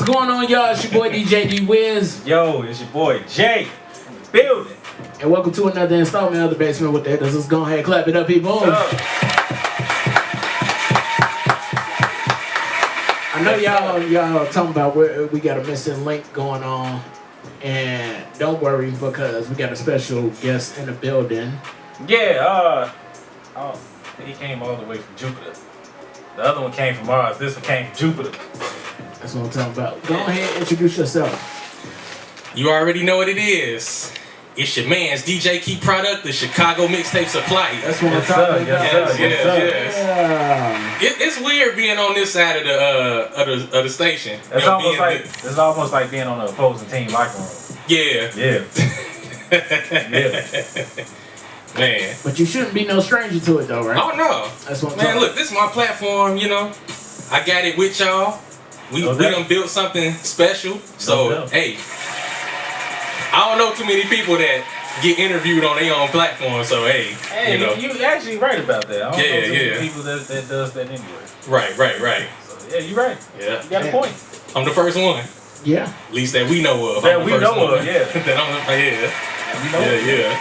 going on, y'all? It's your boy DJ D Wiz. Yo, it's your boy Jay in the building. And welcome to another installment of The Basement with the Hittas. Let's go ahead and clap it up, people. I know y'all talking about where we got a missing link going on. And don't worry, because we got a special guest in the building. Yeah, he came all the way from Jupiter. The other one came from Mars. This one came from Jupiter. That's what I'm talking about. Go ahead and introduce yourself. You already know what it is. It's your man's DJ Key Product, the Chicago Mixtape Supply. That's what I'm talking about. Yes. It's weird being on this side of the station. It's almost like being on the opposing team locker room. Yeah. Yeah. Man. But you shouldn't be no stranger to it, though, right? Oh no. That's what I'm Man, look, this is my platform. You know, I got it with y'all. We done built something special. So hey. I don't know too many people that get interviewed on their own platform, so hey, you know. You actually right about that. I don't know too many people that does that anyway. Right. So yeah, you're right. Yeah. You got a point. I'm the first one. Yeah. At least that we know of. That we know of, yeah. That yeah.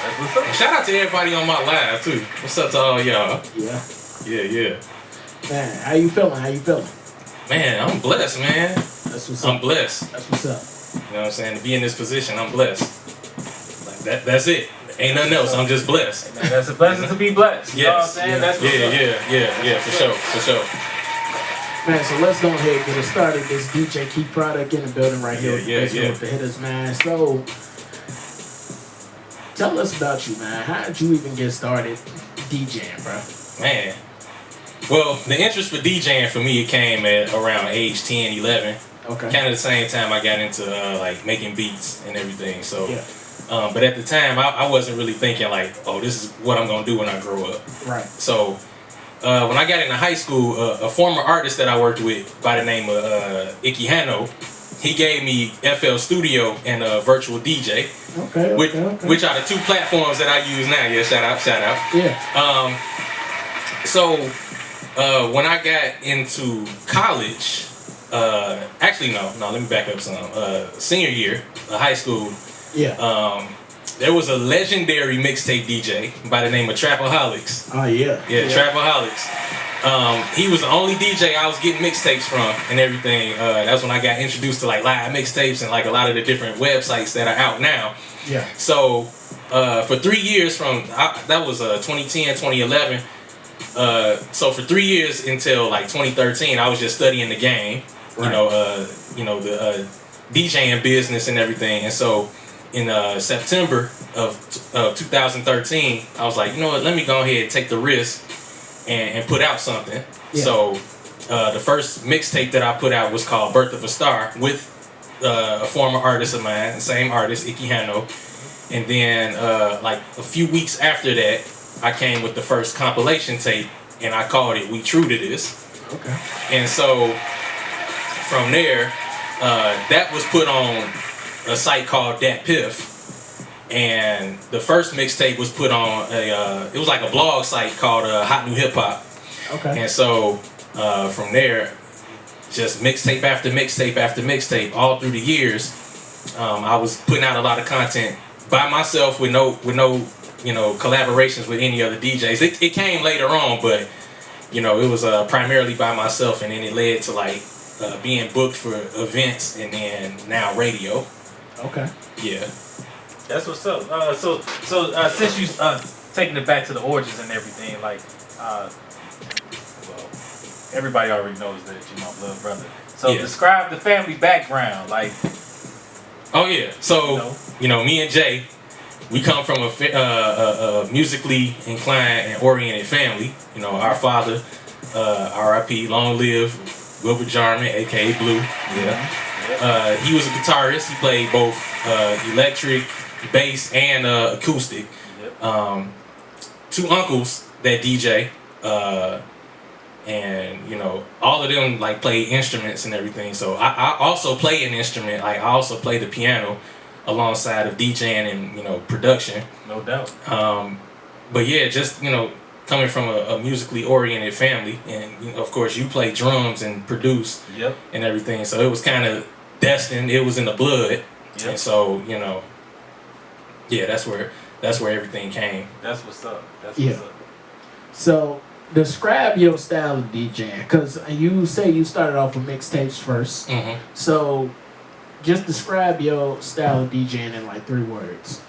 That's what's up. Shout out to everybody on my live too. What's up to all y'all? Yeah. Man, how you feeling? Man, I'm blessed, man. That's what's up. I'm blessed. That's what's up. You know what I'm saying? To be in this position, I'm blessed. Like that's it. Ain't nothing else. I'm just blessed. Man, that's a blessing to be blessed. You know what I'm saying? That's what's up. Yeah, for sure. Man, so let's go ahead and get it started. This DJ Key Product in the building right here. Yeah. With the Hittas, man. So, tell us about you, man. How did you even get started DJing, bro? Man. Well, the interest for DJing for me, it came at around age 10, 11. Okay. Kind of the same time I got into like making beats and everything. So, yeah. But at the time, I wasn't really thinking like, oh, this is what I'm gonna do when I grow up. Right. So, when I got into high school, a former artist that I worked with by the name of Ikihano, he gave me FL Studio and Virtual DJ. Okay. Which are the two platforms that I use now. Yeah, shout out. Yeah. So, when I got into college. Actually, no. Let me back up some. Senior year of high school. Yeah. There was a legendary mixtape DJ by the name of Trapaholics. Oh yeah. Yeah, Trapaholics. He was the only DJ I was getting mixtapes from and everything. That's when I got introduced to like live mixtapes and like a lot of the different websites that are out now. Yeah. So for 3 years that was 2010, 2011. So for 3 years until like 2013, I was just studying the game. Right. The DJing business and everything. And so in September of 2013, I was like, you know what, let me go ahead and take the risk and put out something. Yeah. So the first mixtape that I put out was called Birth of a Star with a former artist of mine, the same artist, Ikihano. And then like a few weeks after that, I came with the first compilation tape and I called it We True to This. Okay. And so from there, that was put on a site called Dat Piff, and the first mixtape was put on it was like a blog site called Hot New Hip Hop. Okay. And so from there, just mixtape after mixtape after mixtape, all through the years, I was putting out a lot of content by myself with no collaborations with any other DJs. It came later on, but it was primarily by myself, and then it led to like being booked for events, and then now radio. Okay. Yeah. That's what's up. So since you taking it back to the origins and everything, like, well, everybody already knows that you're my blood brother. So describe the family background, like. Oh yeah. So me and Jay, we come from a musically inclined and oriented family. Our father, R.I.P. Long live Wilbur Jarman, aka Blue. Yeah. He was a guitarist. He played both electric, bass, and acoustic. Yep. 2 uncles that DJ, and all of them like play instruments and everything. So I also play an instrument. Like I also play the piano alongside of DJing and production. No doubt. But yeah, just coming from a musically oriented family, and of course you play drums and produce Yep. and everything, so it was kind of destined. It was in the blood, Yep. and so yeah, that's where everything came. That's what's up. That's Yeah. what's up. So describe your style of DJing, because you say you started off with mixtapes first. Hmm. So just describe your style of DJing in like 3 words.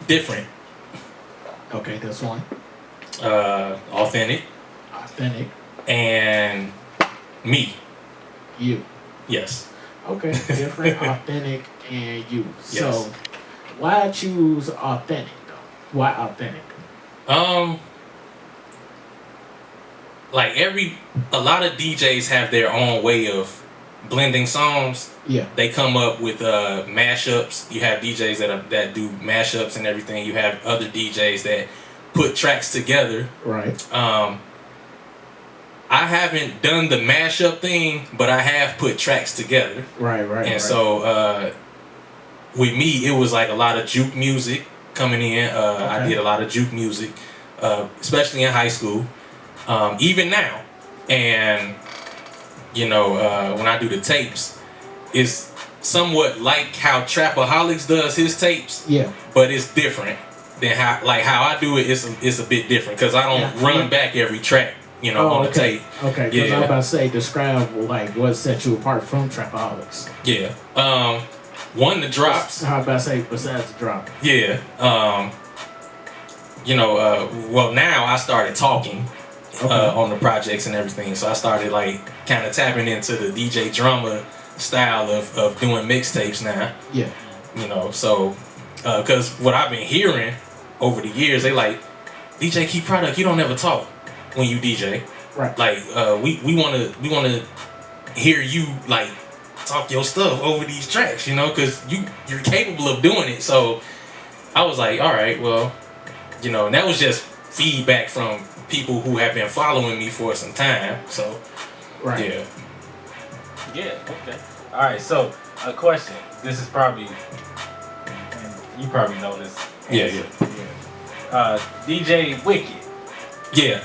Different, Okay, that's one. authentic, Authentic. and me. You. Yes. Okay, different, authentic, and you. Yes. So why choose authentic though? Why authentic? Like a lot of DJs have their own way of blending songs. Yeah. They come up with mashups. You have DJs that do mashups and everything. You have other DJs that put tracks together. Right. I haven't done the mashup thing, but I have put tracks together. Right. And so with me, it was like a lot of juke music coming in. I did a lot of juke music, especially in high school, even now. And when I do the tapes, it's somewhat like how Trapaholics does his tapes. Yeah. But it's different than how I do it. It's a bit different because I don't run back every track. On the tape. Okay, because I'm about to say, describe like what set you apart from Trapaholics. Yeah. One, the drops. How about to say besides the drop? Yeah. Well, now I started talking on the projects and everything, so I started like kind of tapping into the DJ drama style of doing mixtapes now. Yeah. So because what I've been hearing over the years, they like, DJ Key Product, you don't ever talk when you DJ. Right. Like we wanna hear you like talk your stuff over these tracks, because you're capable of doing it. So I was like, all right, well, and that was just feedback from people who have been following me for some time. So right. Yeah. Yeah. Okay. All right. So a question. This is probably, and you probably know this. Yeah. DJ Wicked. Yeah.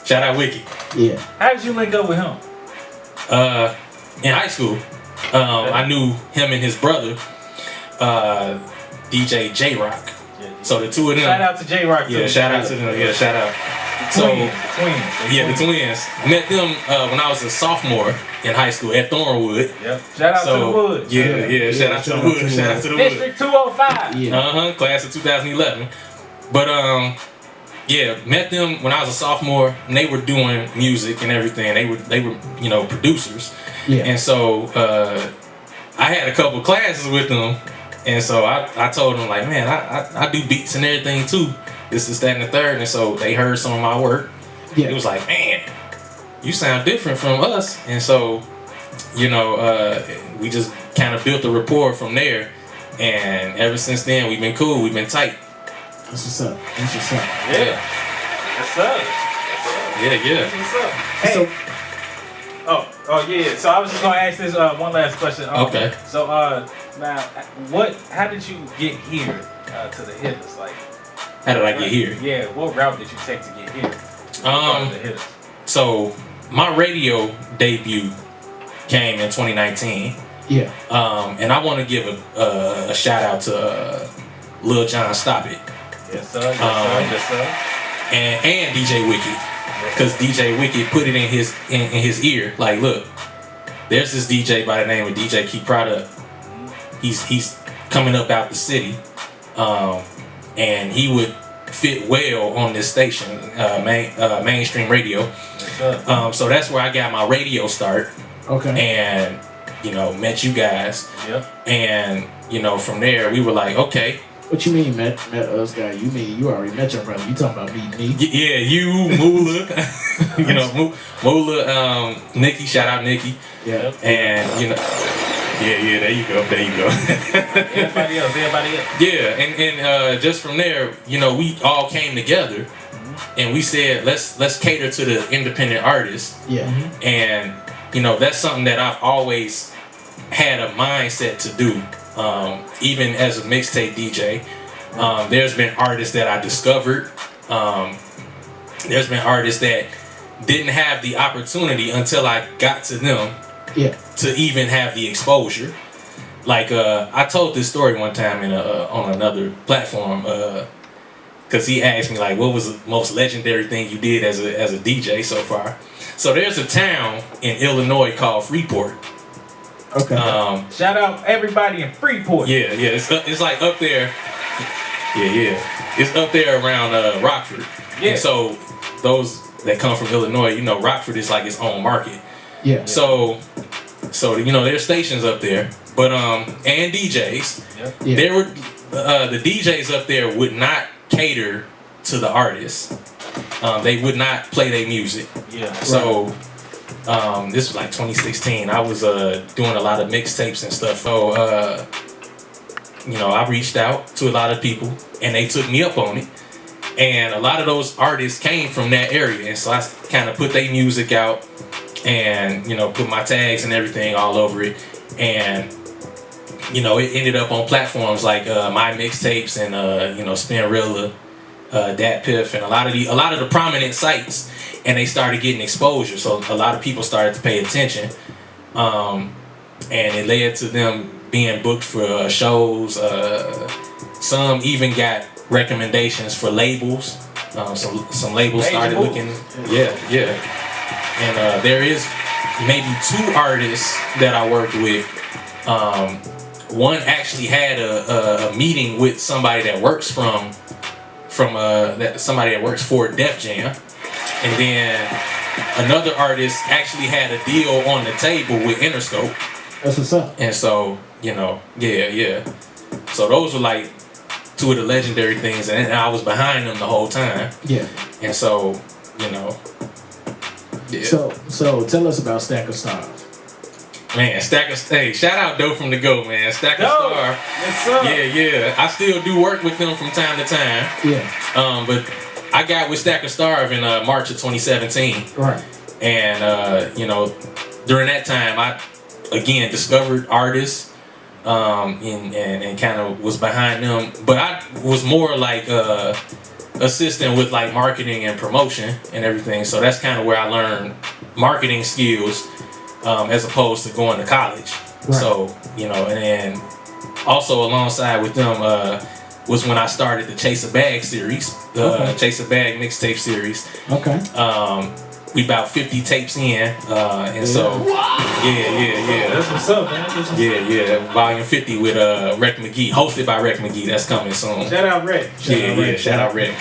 Shout out Wiki. Yeah. How did you link up with him? In high school, I knew him and his brother, DJ J Rock. Yeah. So the two of them. Shout out to J Rock. Yeah, shout out to them. Yeah, shout out. The twins. Met them when I was a sophomore in high school at Thornwood. Yep. Shout out to the Woods. Yeah. Shout out to the Woods. Shout out to the Woods. District 205. Yeah. Class of 2011. But met them when I was a sophomore, and they were doing music and everything. They were producers. Yeah. And so I had a couple classes with them, and so I told them like, man, I do beats and everything too. This is that and the third, and so they heard some of my work. Yeah. It was like, man, you sound different from us, and so we just kind of built a rapport from there, and ever since then we've been cool. We've been tight. That's what's up. Yeah. What's up? Yeah. What's up? Hey. Oh yeah. So I was just gonna ask this one last question. Okay. So now, how did you get here to the Hittas? Like, How did I get here? Yeah. What route did you take to get here? The Hittas. So my radio debut came in 2019. Yeah. And I want to give a shout out to Lil Jon Stop It. Yes sir. Yes sir. And DJ Wiki, because DJ Wiki put it in his ear. Like, look, there's this DJ by the name of DJ Key Product. He's coming up out the city, and he would fit well on this station, mainstream radio. Yes, so that's where I got my radio start. Okay. And met you guys. Yep. And from there we were like, okay. What you mean met us guy? You mean you already met your brother? You talking about me? Yeah, you, Moolah, Moolah, Nikki, shout out Nikki. Yeah. And yeah, there you go. Everybody else. Yeah, and just from there, we all came together, and we said let's cater to the independent artists. Yeah. And that's something that I've always had a mindset to do. Even as a mixtape DJ, There's been artists that I discovered. There's been artists that didn't have the opportunity until I got to them to even have the exposure. Like I told this story one time on another platform because he asked me like, what was the most legendary thing you did as a DJ so far? So there's a town in Illinois called Freeport. Okay. Shout out everybody in Freeport. Yeah, it's like up there. Yeah. It's up there around Rockford. Yeah. And so those that come from Illinois, you know, Rockford is like its own market. Yeah. So you know, there's stations up there, but and DJs. Yeah. There were the DJs up there would not cater to the artists. They would not play their music. Yeah. So this was like 2016. I was doing a lot of mixtapes and stuff. So you know, I reached out to a lot of people and they took me up on it. And a lot of those artists came from that area, and so I kind of put their music out and, you know, put my tags and everything all over it. And, you know, it ended up on platforms like My Mixtapes and, you know, Spinrilla, Dat Piff, and a lot of the prominent sites. And they started getting exposure, so a lot of people started to pay attention. And it led to them being booked for shows. Some even got recommendations for labels. Some labels started looking. Yeah. And there is maybe 2 artists that I worked with. One actually had a meeting with somebody that works somebody that works for Def Jam, and then another artist actually had a deal on the table with Interscope. That's what's up. And so, you know, yeah. So those were like 2 of the legendary things, and I was behind them the whole time. Yeah. And so, you know. Yeah. So tell us about Stack of Stars. Man, hey, shout out Dope from the Go, man. Stack of Star. Yes, sir. Yeah. I still do work with them from time to time. Yeah. But I got with Stack of Starve in March of 2017. Right. And you know, during that time, I again discovered artists, and kind of was behind them. But I was more like assistant with like marketing and promotion and everything. So that's kind of where I learned marketing skills. As opposed to going to college. Right. So, you know, and then also alongside with them was when I started the Chase a Bag series, the Chase a Bag mixtape series. Okay. We about 50 tapes in, and so yeah. That's what's up, man. Yeah. Volume 50 with Rec McGee, hosted by Rec McGee. That's coming soon. Shout out Rec. Shout out Rec.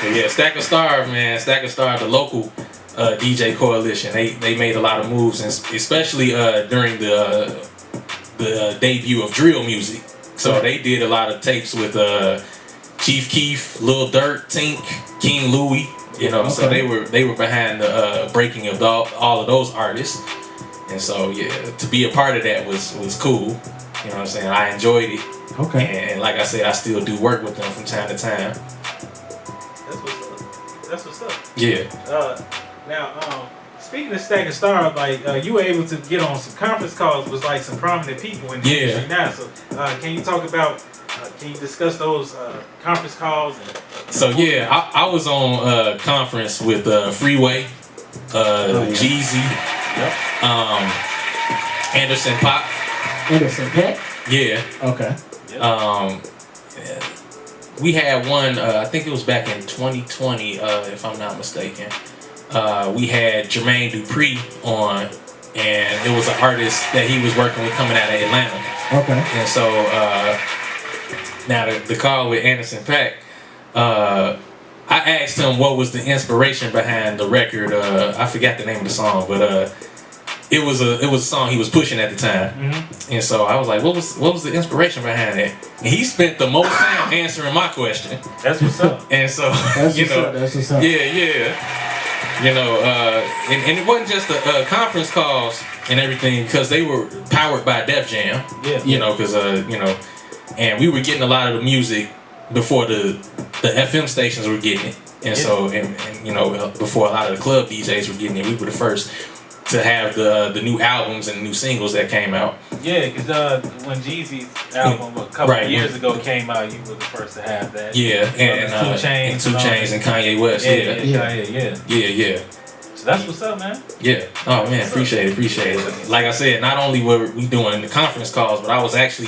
Yeah, Stack of Starve, man. Stack of Starve, the local DJ coalition. They made a lot of moves, and especially during the debut of drill music. So they did a lot of tapes with Chief Keef, Lil Durk, Tink, King Louie. You know, so they were behind the breaking of all of those artists. And so yeah, to be a part of that was cool. You know what I'm saying? I enjoyed it. Okay. And like I said, I still do work with them from time to time. That's what's up. Yeah. Now, speaking of Stack of Stars, like you were able to get on some conference calls with like some prominent people in the industry now. So, can you talk about? Can you discuss those conference calls? So yeah, I was on conference with Freeway, Jeezy, Anderson .Paak. Anderson .Paak? Yeah. Okay. We had one, I think it was back in 2020, if I'm not mistaken. We had Jermaine Dupri on, and it was an artist that he was working with coming out of Atlanta. Okay. And so now the call with Anderson .Paak, I asked him what was the inspiration behind the record. I forgot the name of the song, but it was a song he was pushing at the time. Mm-hmm. And so I was like, what was the inspiration behind it? And he spent the most time answering my question. That's what's up. And so That's what's up. Yeah. You know, and it wasn't just the conference calls and everything, because they were powered by Def Jam. Yeah. You know, because you know, and we were getting a lot of the music before the FM stations were getting it. And so, and you know, before a lot of the club DJs were getting it, we were the first to have the new albums and new singles that came out. Yeah, because when Jeezy's album a couple of years ago came out, you were the first to have that. Yeah, and 2 Chainz and Kanye West. Yeah. So that's what's up, man. Yeah. Oh man, appreciate it. Like I said, not only were we doing the conference calls, but I was actually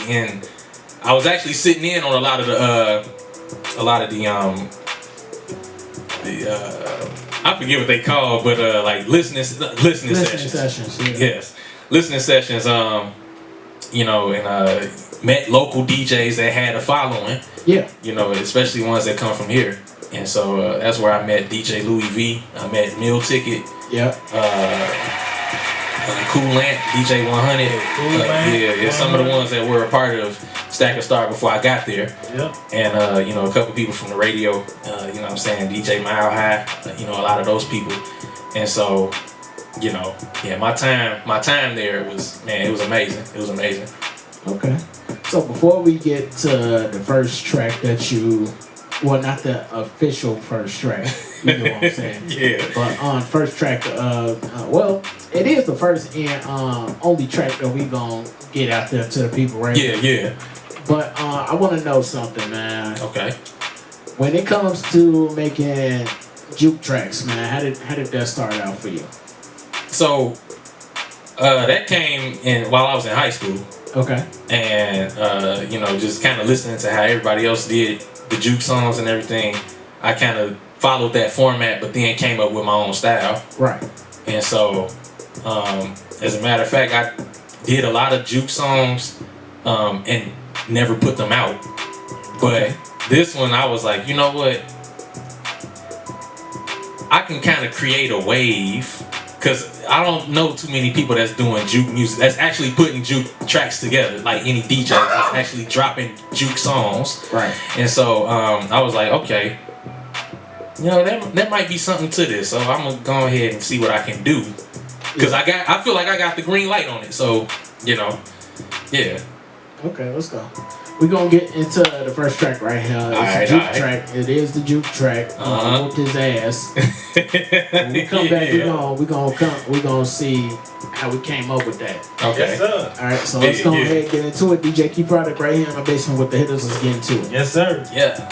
sitting in on a lot of the I forget what they call, but like listening sessions. Yeah. Yes, listening sessions. And met local DJs that had a following. Yeah. Especially ones that come from here. And so that's where I met DJ Louis V. I met Meal Ticket. Yeah. Coolant, DJ 100. Yeah. Some of the ones that were a part of Stack and Star before I got there. Yeah. And a couple people from the radio. You know what I'm saying? DJ Mile High. A lot of those people. And so, my time there was amazing. It was amazing. Okay. So before we get to the first track that you, well, not the official first track, you know what I'm saying? Yeah. But on first track, well, it is the first and only track that we gonna get out there to the people, right? Yeah. But I want to know something, man. Okay. When it comes to making juke tracks, man, how did that start out for you? So that came in while I was in high school. Okay. And just kind of listening to how everybody else did the juke songs and everything, I kind of followed that format, but then came up with my own style. Right. And so, as a matter of fact, I did a lot of juke songs and never put them out. But this one, I was like, you know what? I can kind of create a wave. Because I don't know too many people that's doing juke music, that's actually putting juke tracks together, like any DJ that's actually dropping juke songs. Right. And so I was like, okay, that might be something to this. So I'm gonna go ahead and see what I can do. Because I feel like I got the green light on it. So, yeah. Okay, let's go. We're gonna get into the first track right here. It's a juke track. It is the juke track. Whooped his ass. When we come back, we gonna see how we came up with that. Okay. Yes, sir. All right, so let's go ahead and get into it. DJ Key Product right here in the basement with the Hittas. Let's get into it. Yes, sir.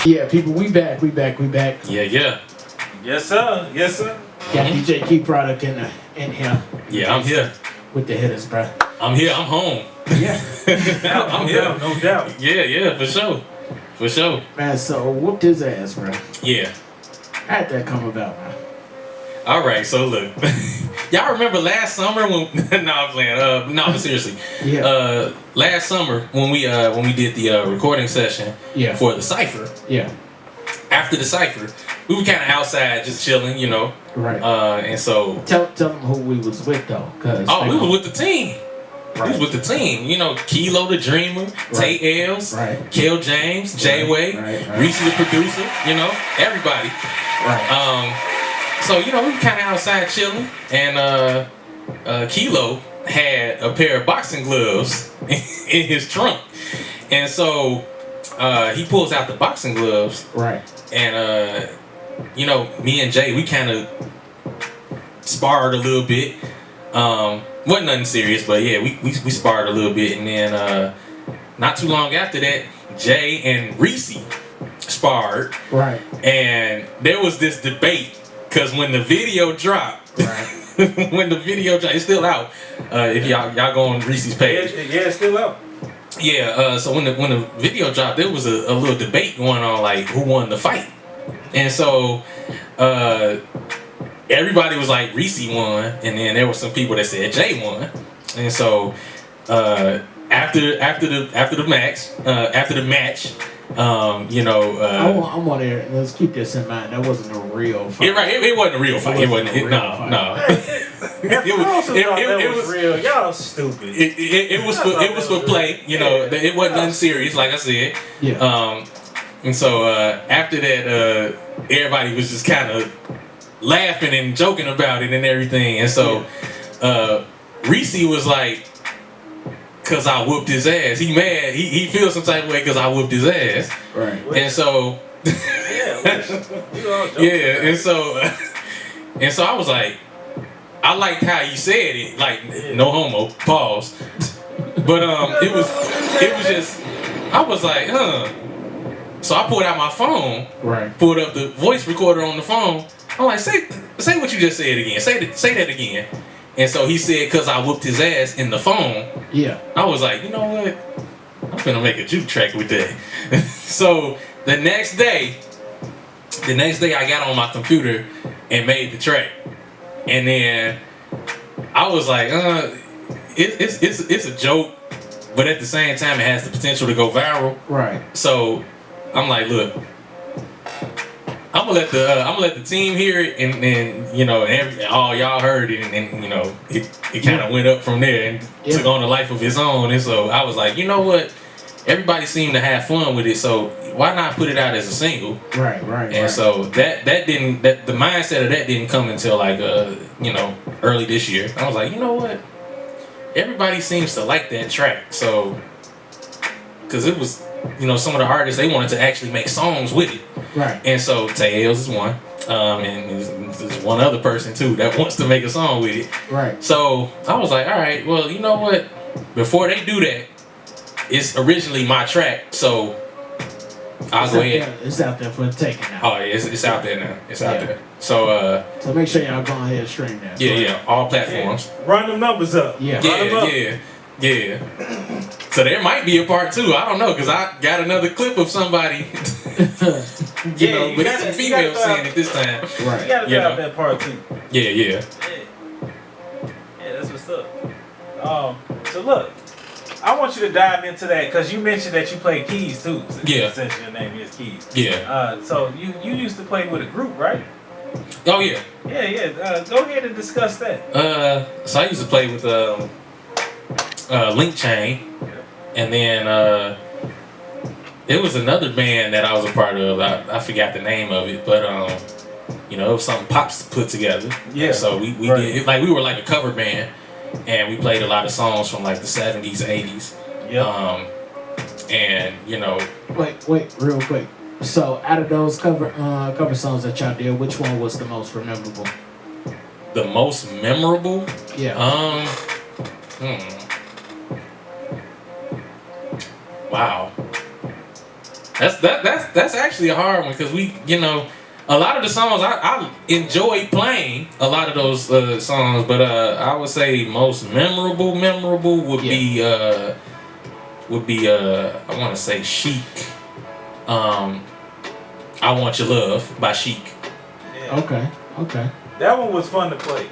Yeah, people, we back. Yeah. Yes, sir. Got DJ Key Product in here. Yeah, I'm here. With the Hittas, bro. I'm here. I'm home. Yeah. I'm here. No doubt. Yeah, for sure. Man, so whooped his ass, bro. Yeah. How'd that come about, man? All right, so look, y'all remember last summer when? No, I'm playing. No, but seriously. Yeah. Last summer when we did the recording session. Yeah. For the cipher. Yeah. After the cipher, we were kind of outside just chilling, Right. And so. Tell them who we was with though, cause. Oh, we was with the team. Right. We was with the team. Kilo the Dreamer, Tay Els, right. Kel James, Jay Way, Reese the producer. Everybody. Right. So we were kind of outside chilling, and Kilo had a pair of boxing gloves in his trunk, and so he pulls out the boxing gloves. Right. And me and Jay, we kind of sparred a little bit. Wasn't nothing serious, but yeah, we sparred a little bit, and then not too long after that, Jay and Reese sparred. Right. And there was this debate. Because when the video dropped, it's still out. If y'all go on Reese's page, yeah, it's still out. Yeah. So when the video dropped, there was a little debate going on, like who won the fight, and so everybody was like Reese won, and then there were some people that said Jay won, and so after the match. I want to. Let's keep this in mind. That wasn't a real fight. It wasn't a real fight. It wasn't. No. It was real. Y'all stupid. It was for play. It wasn't nothing serious. Like I said. Yeah. And so after that, everybody was just kind of laughing and joking about it and everything. And so Reese was like, "Cause I whooped his ass." He mad. He feels some type of way because I whooped his ass. Right. And so. And so I was like, I liked how he said it, like no homo, pause. But it was just, I was like, So I pulled out my phone, pulled up the voice recorder on the phone. I'm like, say what you just said again. Say that again. And so he said, cause I whooped his ass in the phone. Yeah. I was like, you know what? I'm finna make a juke track with that. So the next day I got on my computer and made the track. And then I was like, it's a joke, but at the same time it has the potential to go viral. Right. So I'm like, look, I'm gonna let the team hear it, and you know, all y'all heard it, and you know, it kind of went up from there and took on a life of its own. And so I was like, you know what? Everybody seemed to have fun with it, so why not put it out as a single? Right. And so the mindset of that didn't come until like you know, early this year. I was like, you know what? Everybody seems to like that track, so because it was, you know, some of the artists, they wanted to actually make songs with it. Right. And so Tay Ailes is one, and there's one other person too that wants to make a song with it. Right. So I was like, all right, well, you know what? Before they do that, it's originally my track, so I'll go ahead. It's out there for the taking now. Oh yeah, it's out there now. It's out there. So so make sure y'all go ahead and stream that. Yeah, all platforms. Yeah. Run them numbers up. Yeah. So there might be a part 2. I don't know, because I got another clip of somebody. you know, but it's a female saying it this time. Right. You gotta drop that part 2. Yeah. Yeah, that's what's up. So look, I want you to dive into that, because you mentioned that you play keys too. Since your name is Keys. Yeah. So you used to play with a group, right? Oh yeah. Yeah. Go ahead and discuss that. So I used to play with Link Chain. And then it was another band that I was a part of. I forgot the name of it, but you know, it was something Pops put together. Yeah. And so we did it, like we were like a cover band, and we played a lot of songs from like the 70s, 80s. Yeah. And you know. Wait, real quick. So out of those cover songs that y'all did, which one was the most memorable? The most memorable? Yeah. Wow, that's actually a hard one, because we, you know, a lot of the songs I enjoy playing a lot of those songs, but I would say most memorable would be I want to say Chic. I Want Your Love by Chic. Yeah. Okay. That one was fun to play.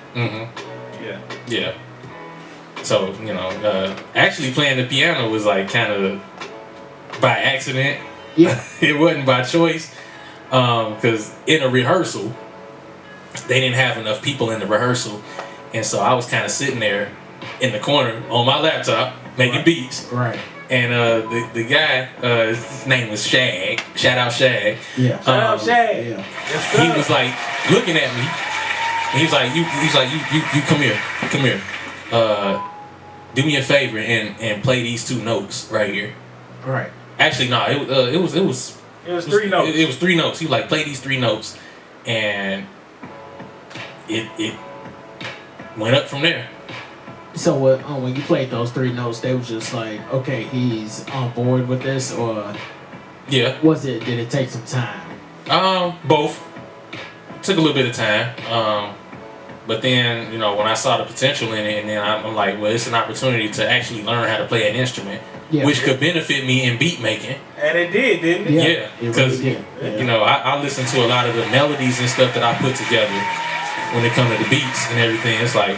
Yeah. So, you know, actually playing the piano was like kind of by accident. Yeah. It wasn't by choice. Because in a rehearsal, they didn't have enough people in the rehearsal. And so I was kind of sitting there in the corner on my laptop making beats. Right. And the guy, his name was Shag. Shout out Shag. Yeah. Shout out Shag. Yeah. He was like looking at me. And he's like, you come here. Do me a favor and play these 2 notes right here. Right. Actually, no, it was 3 notes. It was 3 notes. He was like, play these 3 notes, and it went up from there. So when you played those 3 notes, they was just like, okay, he's on board with this, or did it take some time? Both. Took a little bit of time. But then, you know, when I saw the potential in it, and then I'm like, well, it's an opportunity to actually learn how to play an instrument, which could benefit me in beat making. And it did, didn't it? Yeah, because, you know, I listen to a lot of the melodies and stuff that I put together when it comes to the beats and everything. It's like,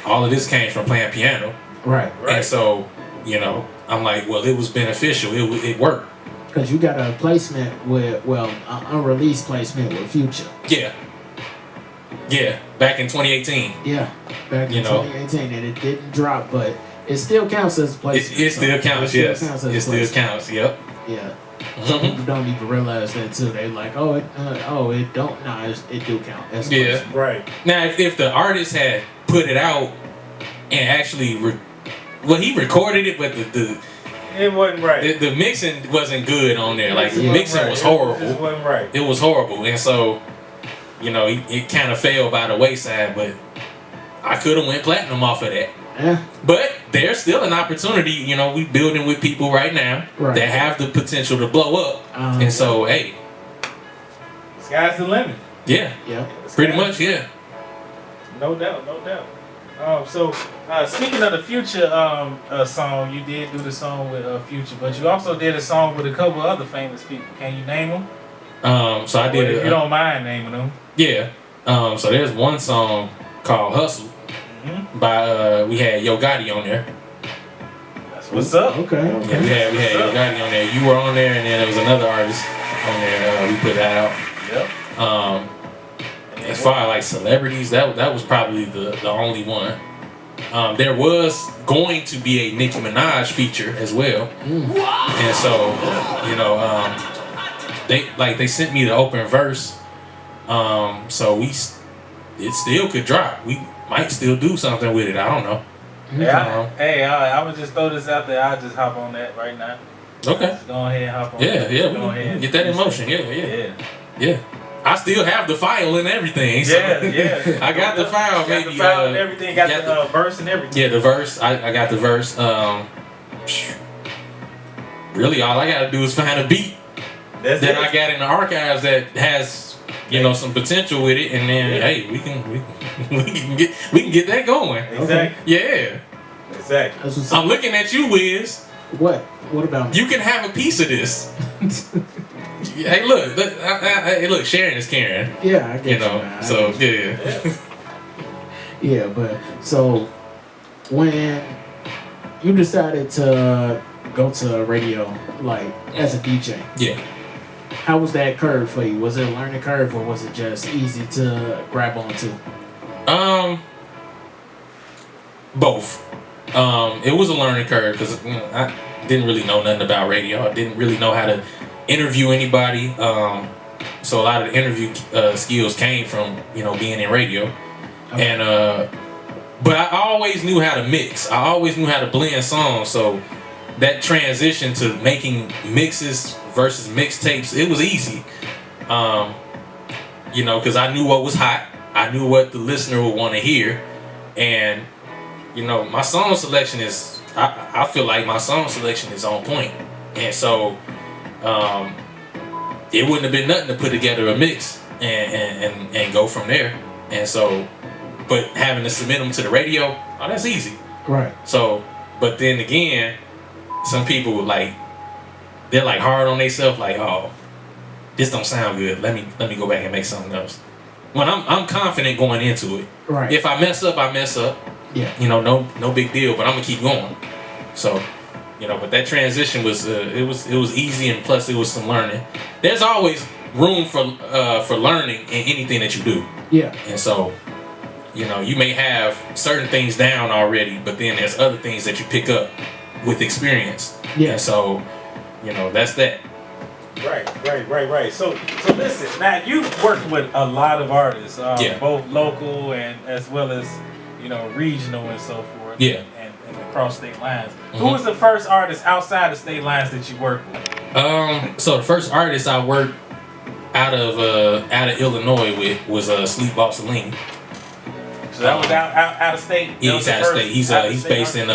all of this came from playing piano. Right. And so, you know, I'm like, well, it was beneficial. It worked. Because you got a placement with, an unreleased placement with Future. Yeah, back in 2018. Yeah, back in 2018, and it didn't drop, but it still counts as placement. It still counts, yes. It still counts, yep. Yeah. Some people don't even realize that too. They like, it don't. Nah, it do count. That's placement. Right. Now, if the artist had put it out and actually, he recorded it, but it wasn't right. The mixing wasn't good on there. Like the mixing was horrible. It wasn't right. It was horrible, and so. You know, it kind of fell by the wayside, but I could have went platinum off of that. Yeah. But there's still an opportunity. You know, we building with people right now that have the potential to blow up, and so hey, sky's the limit. Yeah. Pretty much, yeah. No doubt, no doubt. So speaking of the Future song, you did do the song with Future, but you also did a song with a couple other famous people. Can you name them? So I did. If you don't mind naming them. Yeah. So there's one song called "Hustle" by we had Yo Gotti on there. That's what's up. Okay. Yeah, we had Yo Gotti on there. You were on there, and then there was another artist on there. We put that out. Yep. As far as like celebrities, that was probably the only one. There was going to be a Nicki Minaj feature as well, and so you know, they sent me the open verse, so it still could drop. We might still do something with it. I don't know. Yeah. I would just throw this out there. I'll just hop on that right now. Okay. Just go ahead and hop on. Yeah. We can get that in motion. Yeah. I still have the file and everything. So Yeah. I got the file, baby. Got the file and everything. Got the verse and everything. Yeah, the verse. I got the verse. Really, all I gotta do is find a beat that I got in the archives that has, you know, some potential with it, and then hey, we can get that going. Exactly. Yeah. Exactly. I'm looking at you, Wiz. What? What about me? You can have a piece of this. Hey, look, sharing is caring. Yeah, I get you know. So yeah. Yeah, but so when you decided to go to radio, like as a DJ, how was that curve for you? Was it a learning curve, or was it just easy to grab onto? Both. It was a learning curve because I didn't really know nothing about radio. I didn't really know how to interview anybody. So a lot of the interview skills came from, you know, being in radio. And but I always knew how to mix. I always knew how to blend songs. So that transition to making mixes versus mixtapes, it was easy. You know, because I knew what was hot. I knew what the listener would want to hear. And you know, my song selection is, I feel like my song selection is on point. And so it wouldn't have been nothing to put together a mix and go from there. And so, but having to submit them to the radio, oh, that's easy. Right. So, but then again, some people like, they're like hard on themselves, like, oh, this don't sound good. Let me go back and make something else. When I'm confident going into it. Right. If I mess up, I mess up. Yeah. You know, no big deal, but I'm gonna keep going. So, you know, but that transition was it was easy, and plus it was some learning. There's always room for learning in anything that you do. Yeah. And so, you know, you may have certain things down already, but then there's other things that you pick up with experience. Yeah. And so, you know, that's that. Right. So listen, now you've worked with a lot of artists, both local and as well as, you know, regional and so forth. Yeah. And across state lines. Who was the first artist outside of state lines that you worked with? So the first artist I worked out of Illinois with was Sleepwalk Celine. So that was out of state. Yeah, he's out of state. He's based in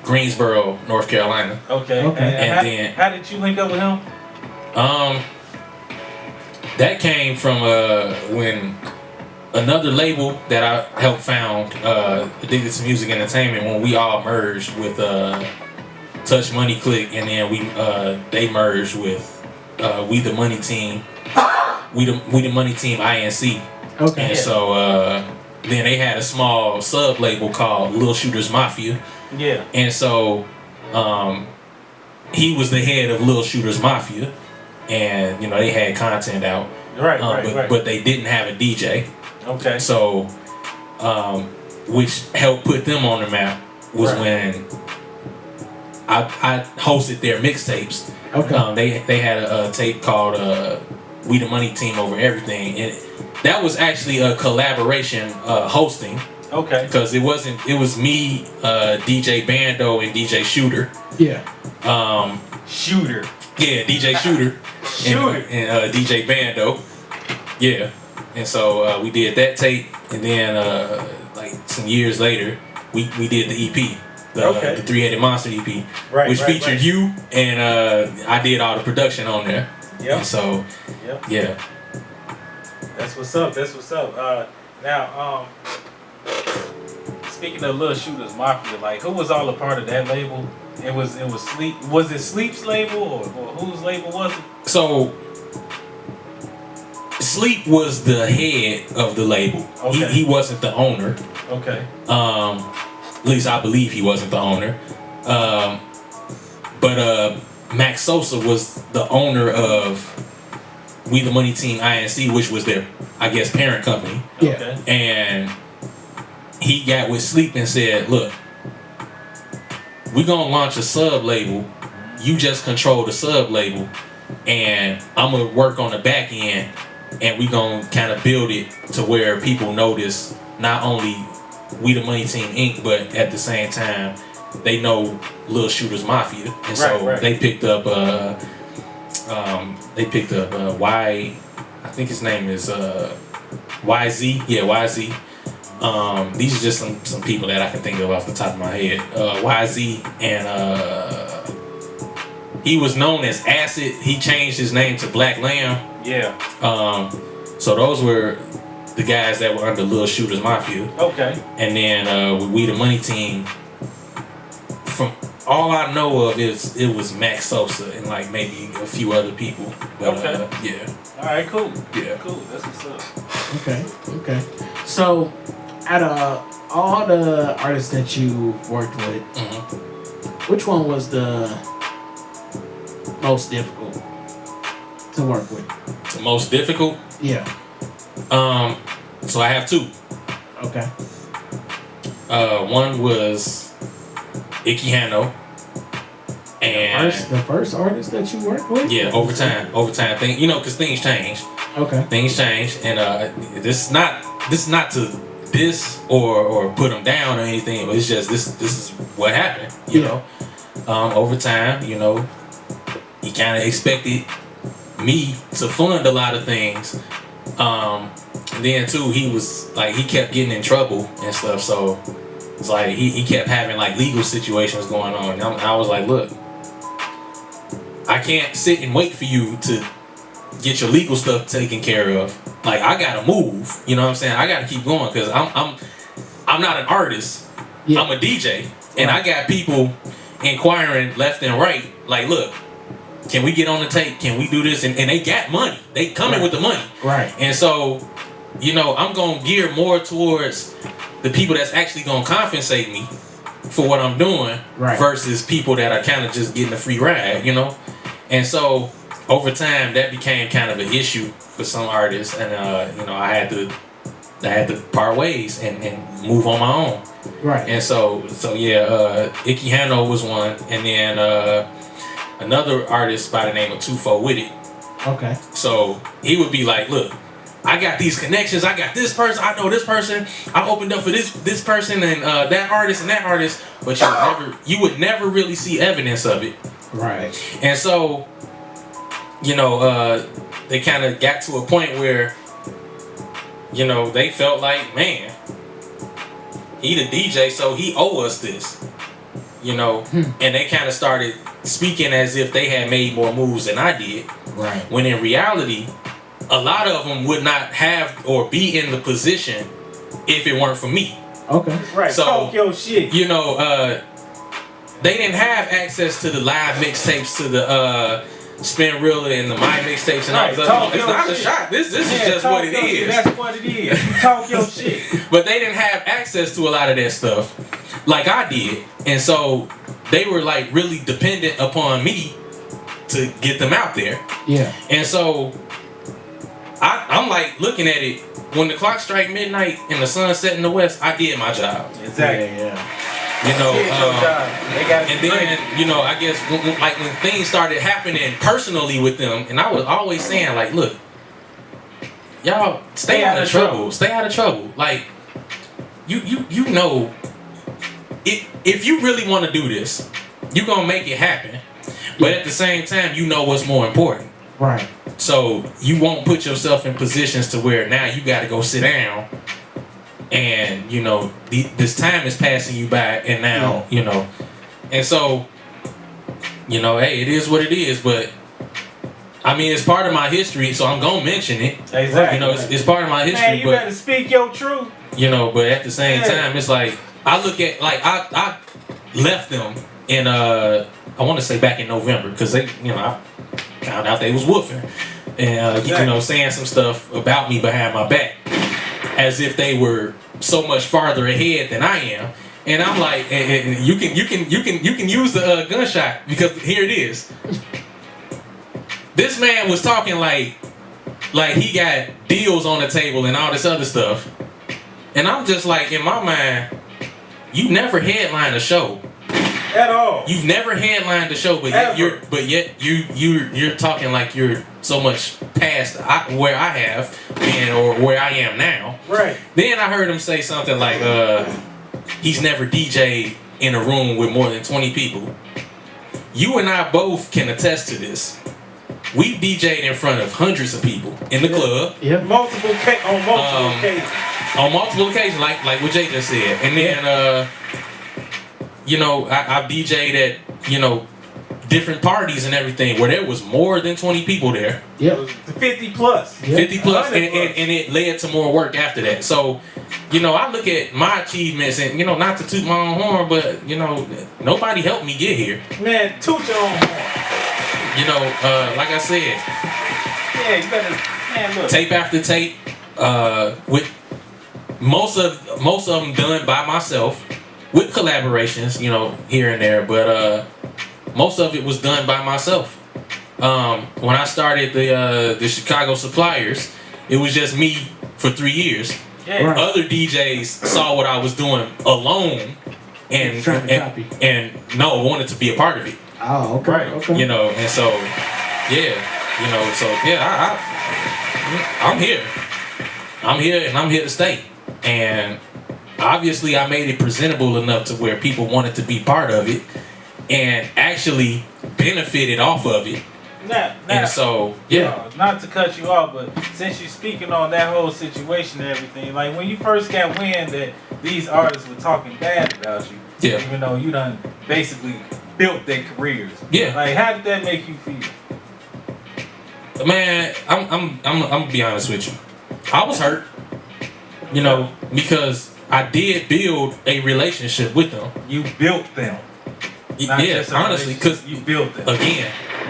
Greensboro, North Carolina. Okay. And then how did you link up with him? That came from when another label that I helped found, Addicted to Music Entertainment, when we all merged with Touch Money Click, and then they merged with We the Money Team, We the Money Team INC. Okay. And so then they had a small sub label called Lil Shooters Mafia. Yeah. And so he was the head of Lil Shooters Mafia, and you know they had content out. Right. But they didn't have a DJ. Okay. So, which helped put them on the map was when I hosted their mixtapes. Okay. They had a tape called "We the Money Team Over Everything," and that was actually a collaboration hosting. Okay. Because it was me, DJ Bando, and DJ Shooter. Yeah. Shooter. Yeah, DJ Shooter. And DJ Bando. Yeah. And so we did that tape, and then like some years later, we did the EP, the Three-Headed Monster EP, which featured you, and I did all the production on there. Yep. And so, yeah. That's what's up. That's what's up. Now, speaking of Lil Shooters Mafia, like who was all a part of that label? It was Sleep. Was it Sleep's label or whose label was it? So Sleep was the head of the label. Okay. He wasn't the owner. Okay. At least I believe he wasn't the owner. But Max Sosa was the owner of We the Money Team INC, which was their, I guess, parent company. Yeah. Okay. And he got with Sleep and said, look, we're gonna launch a sub label. You just control the sub label, and I'm gonna work on the back end, and we gonna kind of build it to where people notice not only We the Money Team Inc., but at the same time they know Lil Shooters Mafia, and so they picked up Y, I think his name is YZ. Yeah, YZ. These are just some people that I can think of off the top of my head. YZ, and he was known as Acid. He changed his name to Black Lamb. Yeah. So those were the guys that were under Lil Shooters Mafia. Okay. And then with We the Money Team, from all I know of is it was Max Sosa and like maybe a few other people. But, yeah. All right. Cool. Yeah. Cool. That's what's up. Okay. So, out of all the artists that you worked with, which one was the most difficult to work with? The most difficult? Yeah. So I have two. Okay. One was Icky Hanno. And the first artist that you worked with? Yeah, overtime thing. You know, because things change. Okay. Things change, and this is not to diss or put them down or anything, but it's just this is what happened. You know, over time, you know, he kind of expected me to fund a lot of things. Then too, he was like, he kept getting in trouble and stuff, so it's like he kept having like legal situations going on. And I was like, look, I can't sit and wait for you to get your legal stuff taken care of. Like, I gotta move. You know what I'm saying? I gotta keep going because I'm not an artist. I'm a DJ, and I got people inquiring left and right. Like, look, can we get on the tape? Can we do this? And they got money. They coming with the money. Right. And so, you know, I'm gonna gear more towards the people that's actually gonna compensate me for what I'm doing versus people that are kind of just getting a free ride. You know, and so over time that became kind of an issue for some artists, and you know, I had to part ways and move on my own. Right. And so yeah, Icky Hanno was one, and then another artist by the name of 24 With It. Okay. So he would be like, look, I got these connections, I got this person, I know this person, I opened up for this person and that artist and that artist, but you would never really see evidence of it. Right. And so, you know, they kind of got to a point where, you know, they felt like, man, he the DJ, so he owe us this, you know. And they kind of started speaking as if they had made more moves than I did. Right. When in reality, a lot of them would not have or be in the position if it weren't for me. Okay. Right. So, talk your shit. You know, they didn't have access to the live mixtapes, to the Spin Real and the My mixtapes and all that. It's not a shot. This is just what it is. That's what it is. You talk your shit. But they didn't have access to a lot of that stuff like I did. And so they were like really dependent upon me to get them out there. Yeah. And so I'm like looking at it, when the clock strike midnight and the sun set in the west, I did my job. Exactly. Yeah. You know, and then, you know, I guess like when things started happening personally with them, and I was always saying like, look, y'all stay out of trouble. Stay out of trouble. Like, you know, if you really want to do this, you gonna make it happen. But at the same time, you know what's more important. Right. So you won't put yourself in positions to where now you got to go sit down and you know this time is passing you by, and now you know, and so you know, hey, it is what it is, but. I mean, it's part of my history, so I'm gonna mention it. Exactly. You know, it's part of my history. Man, you better speak your truth. You know, but at the same time, it's like I look at I left them in I want to say back in November because they, you know, I found out they was woofing and you know, saying some stuff about me behind my back as if they were so much farther ahead than I am. And I'm like, and you can use the gunshot because here it is. This man was talking like he got deals on the table and all this other stuff. And I'm just like, in my mind, you never headlined a show. At all. You've never headlined a show, but yet you're talking like you're so much past where I have been or where I am now. Right. Then I heard him say something like he's never DJ'd in a room with more than 20 people. You and I both can attest to this. We've DJ'd in front of hundreds of people in the club. Yeah. On multiple occasions. On multiple occasions, like what Jay just said. And then, you know, I've DJ'd at, you know, different parties and everything where there was more than 20 people there. Yep. 50 plus. 50 plus. And it led to more work after that. So, you know, I look at my achievements and, you know, not to toot my own horn, but, you know, nobody helped me get here. Man, toot your own horn. You know, like I said, yeah, you better, man, look. Tape after tape, with most of them done by myself, with collaborations, you know, here and there, but most of it was done by myself. When I started the Chicago Suppliers, it was just me for 3 years. Yeah. Right. Other DJs saw what I was doing alone, and wanted to be a part of it. Oh, okay. Right. Okay. You know, and so, yeah, you know, so yeah, I'm here. I'm here, and I'm here to stay. And obviously, I made it presentable enough to where people wanted to be part of it and actually benefited off of it. And so, yeah. Not to cut you off, but since you're speaking on that whole situation and everything, like when you first got wind that these artists were talking bad about you, even though you done basically built their careers. Yeah. Like, how did that make you feel? Man, I'm gonna be honest with you. I was hurt, you know, because I did build a relationship with them. You built them. Yeah, honestly, because you built them.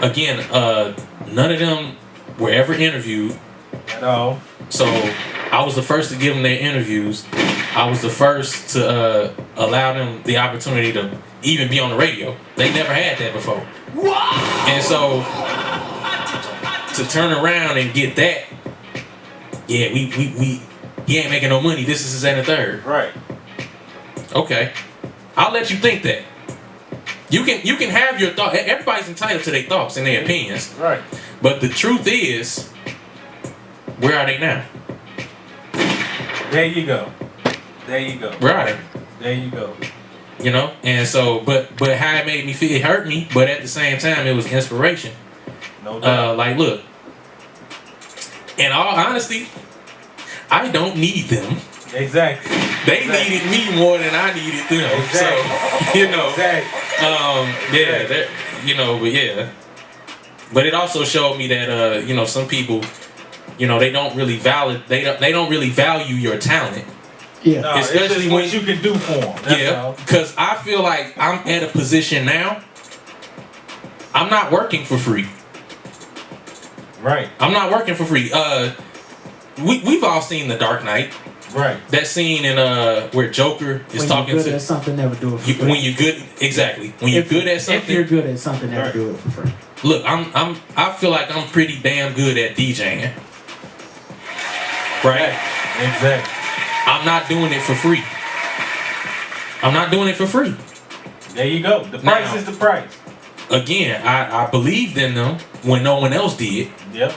Again, none of them were ever interviewed at all. So I was the first to give them their interviews. I was the first to allow them the opportunity to even be on the radio. They never had that before. Whoa! And so to turn around and get that, yeah, we he ain't making no money. This is his and a third. Right. Okay. I'll let you think that. You can have your thought. Everybody's entitled to their thoughts and their opinions. Right. But the truth is, where are they now? There you go. There you go. Right. There you go. You know, and so, but how it made me feel, it hurt me, but at the same time, it was inspiration. No doubt. Like, look, in all honesty, I don't need them. Exactly. They needed me more than I needed them. Exactly. So, you know, exactly. You know, but yeah. But it also showed me that, you know, some people, you know, they don't really value your talent. Yeah. No, especially when you can do for them. That's because I feel like I'm at a position now. I'm not working for free. Right. I'm not working for free. We've all seen The Dark Knight. Right. That scene in where Joker is talking to. When you're good at something, never do it for free. When you're good, exactly. When you're good at something. If you're good at something, never do it for free. Look, I feel like I'm pretty damn good at DJing. Right. Exactly. I'm not doing it for free. I'm not doing it for free. There you go. The price is the price. Again, I believed in them when no one else did. Yep.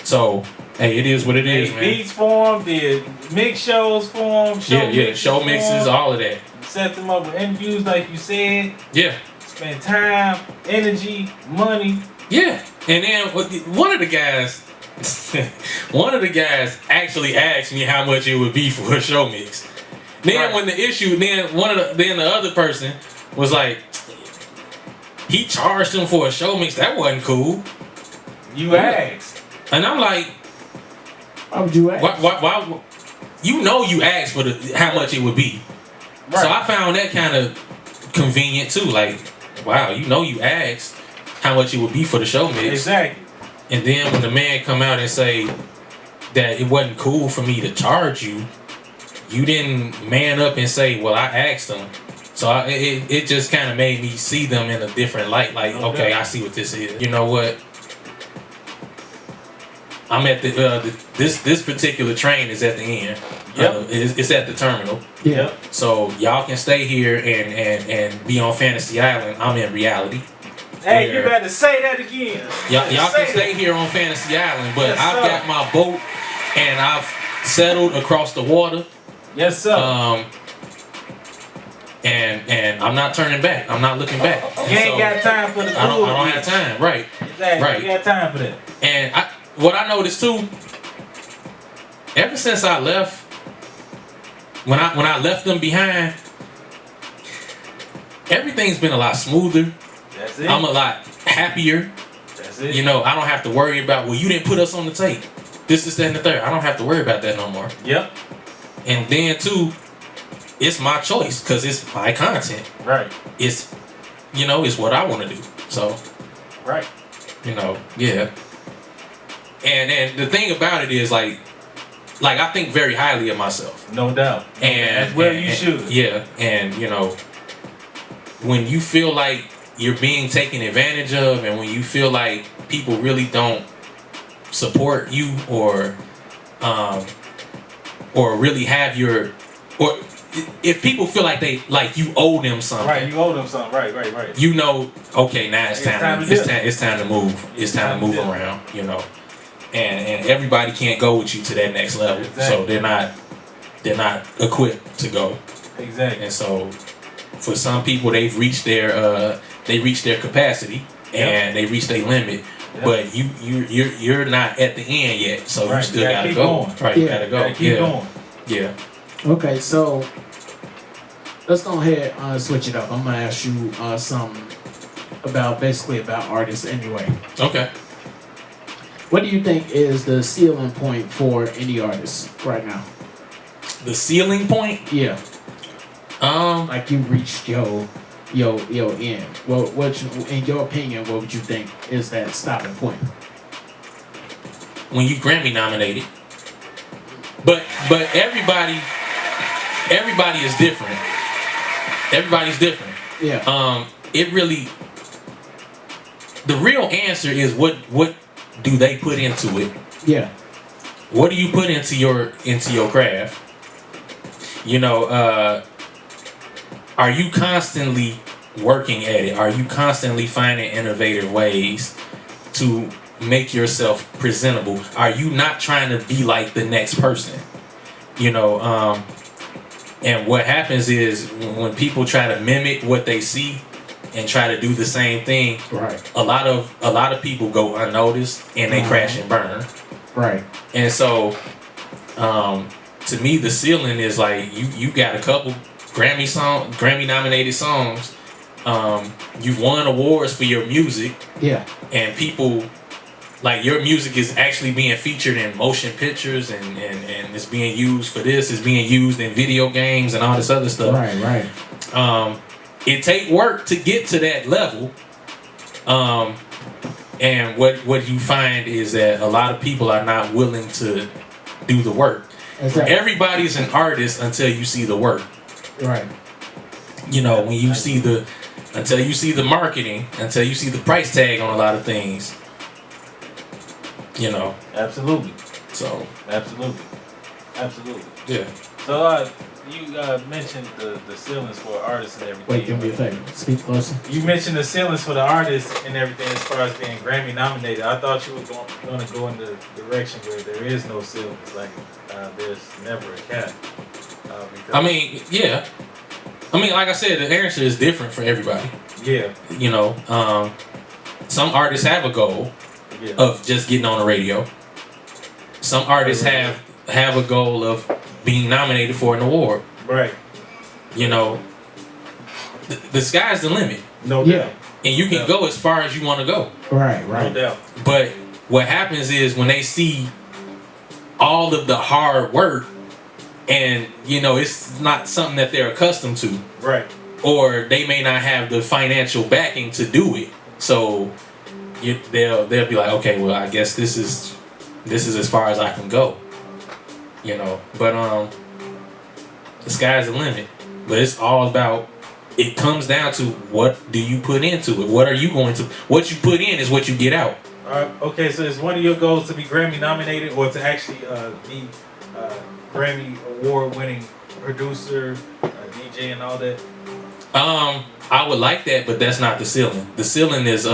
So, hey, it is what it is, man. Beats for them, did mix shows for them. Show mixes, all of that. Set them up with interviews like you said. Yeah. Spend time, energy, money. Yeah. And then one of the guys, one of the guys actually asked me how much it would be for a show mix. Then when the issue, then the other person was like, he charged him for a show mix. That wasn't cool. You asked, and I'm like, why would you ask? Why you know you asked for how much it would be. Right. So I found that kind of convenient too. Like, wow, you know you asked how much it would be for the show mix. Exactly. And then when the man come out and say that it wasn't cool for me to charge you, you didn't man up and say, well, I asked them. So it just kind of made me see them in a different light. Like, okay, I see what this is. You know what? I'm at this particular train is at the end. Yep. It's at the terminal. Yeah. So y'all can stay here and be on Fantasy Island. I'm in reality. Hey, you better say that again. Y'all can stay here on Fantasy Island, but I've got my boat and I've settled across the water. Yes, sir. And I'm not turning back. I'm not looking back. You ain't got time for the food. I don't have time. Right. Exactly. Right. You got time for that. And what I noticed too, ever since I left, when I left them behind, everything's been a lot smoother. That's it. I'm a lot happier. That's it. You know, I don't have to worry about, well, you didn't put us on the tape. This, that, and the third. I don't have to worry about that no more. Yep. And then too, it's my choice because it's my content. Right. It's, you know, it's what I want to do. So. Right. You know, yeah. And the thing about it is like I think very highly of myself. No doubt. And that's where you should. Yeah, and you know, when you feel like you're being taken advantage of, and when you feel like people really don't support you or really have your, or if people feel like you owe them something. Right, you owe them something. Right. You know, okay, now it's time to move. It's time to move around. You know. And everybody can't go with you to that next level, so they're not equipped to go. Exactly. And so, for some people, they've reached their capacity and they reached their limit, but you're not at the end yet, so you still gotta go. Right, you gotta go. Keep going. Yeah. Okay, so let's go ahead and switch it up. I'm gonna ask you something about artists anyway. Okay. What do you think is the ceiling point for any artist right now? The ceiling point? Yeah. Like you reached your end. Well, in your opinion, what would you think is that stopping point? When you Grammy nominated. But everybody is different. Everybody's different. Yeah. It really, the real answer is what do they put into it? Yeah. What do you put into your craft? You know, are you constantly working at it? Are you constantly finding innovative ways to make yourself presentable? Are you not trying to be like the next person? You know, and what happens is when people try to mimic what they see and try to do the same thing, right? A lot of people go unnoticed and they crash and burn. Right. And so, to me, the ceiling is like you got a couple Grammy nominated songs. You've won awards for your music. Yeah. And people, like, your music is actually being featured in motion pictures and it's being used for this. It's being used in video games and all this other stuff. Right. It take work to get to that level. And what you find is that a lot of people are not willing to do the work. Exactly. Everybody's an artist until you see the work. Right. You know, when you see until you see the marketing, until you see the price tag on a lot of things. You know. Absolutely. So. Absolutely. Yeah. So you mentioned the ceilings for artists and everything. Wait, do me a favor. Speak closer. You mentioned the ceilings for the artists and everything as far as being Grammy nominated. I thought you were going to go in the direction where there is no ceilings, like there's never a cap. I mean, yeah. I mean, like I said, the answer is different for everybody. Yeah. You know, some artists have a goal of just getting on the radio. some artists have a goal of being nominated for an award. Right. You know, the sky's the limit. No doubt. And you can go as far as you want to go. Right. No doubt. But what happens is when they see all of the hard work, and you know it's not something that they're accustomed to, right? Or they may not have the financial backing to do it, so they'll be like, okay, well, I guess this is as far as I can go, you know. But the sky's the limit. But it's all about. It comes down to what do you put into it. What are you going to? What you put in is what you get out. Okay, so is one of your goals to be Grammy nominated or to actually be Grammy award winning producer, DJ, and all that? I would like that, but that's not the ceiling. The ceiling is